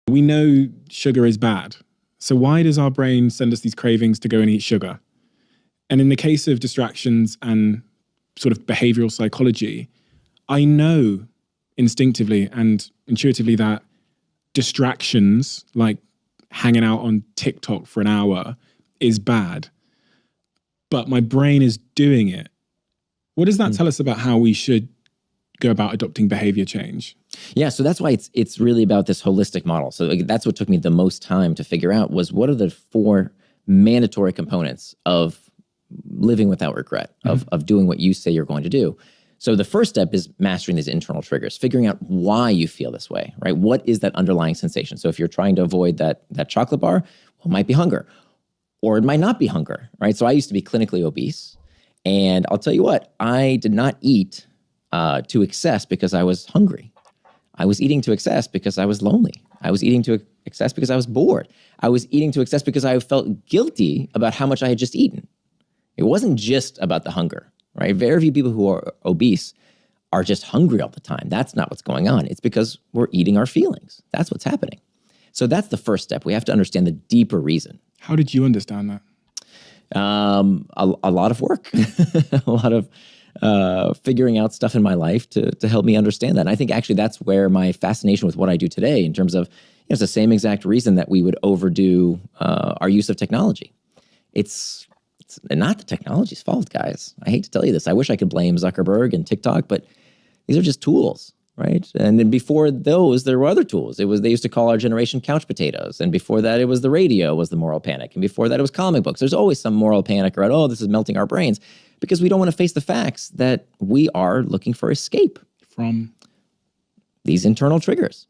We know sugar is bad. So why does our brain send us these cravings to go and eat sugar? And in the case of distractions and sort of behavioral psychology, I know instinctively and intuitively that distractions, like hanging out on TikTok for an hour, is bad. But my brain is doing it. What does that tell us about how we should go about adopting behavior change? Yeah, so that's why it's really about this holistic model. So that's what took me the most time to figure out was what are the 4 mandatory components of living without regret, of doing what you say you're going to do. So the first step is mastering these internal triggers, figuring out why you feel this way, right? What is that underlying sensation? So if you're trying to avoid that chocolate bar, well, it might be hunger, or it might not be hunger, right? So I used to be clinically obese, and I'll tell you what, I did not eat to excess because I was hungry. I was eating to excess because I was lonely. I was eating to excess because I was bored. I was eating to excess because I felt guilty about how much I had just eaten. It wasn't just about the hunger, right? Very few people who are obese are just hungry all the time. That's not what's going on. It's because we're eating our feelings. That's what's happening. So that's the first step. We have to understand the deeper reason. How did you understand that? A lot of work, a lot of figuring out stuff in my life to help me understand that. And I think actually that's where my fascination with what I do today, in terms of, it's the same exact reason that we would overdo our use of technology. It's not the technology's fault, guys. I hate to tell you this. I wish I could blame Zuckerberg and TikTok, but these are just tools, right? And then before those, there were other tools. They used to call our generation couch potatoes. And before that, it was the radio was the moral panic. And before that, it was comic books. There's always some moral panic around, oh, this is melting our brains, because we don't want to face the facts that we are looking for escape from these internal triggers,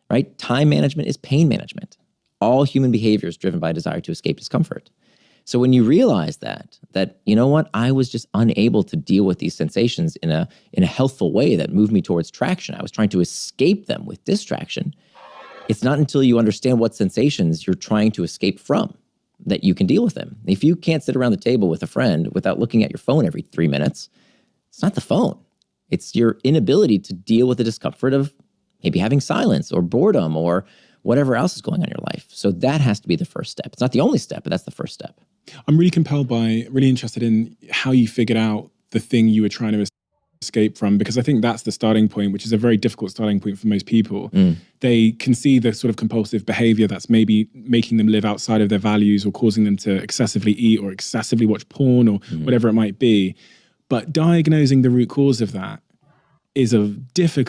right? Time management is pain management. All human behavior is driven by a desire to escape discomfort. So when you realize that, you know what, I was just unable to deal with these sensations in a healthful way that moved me towards traction. I was trying to escape them with distraction. It's not until you understand what sensations you're trying to escape from that you can deal with them. If you can't sit around the table with a friend without looking at your phone every 3 minutes, it's not the phone. It's your inability to deal with the discomfort of maybe having silence or boredom or whatever else is going on in your life. So that has to be the first step. It's not the only step, but that's the first step. I'm really really interested in how you figured out the thing you were trying to escape from, because I think that's the starting point, which is a very difficult starting point for most people. They can see the sort of compulsive behavior that's maybe making them live outside of their values or causing them to excessively eat or excessively watch porn or whatever it might be. But diagnosing the root cause of that is a difficult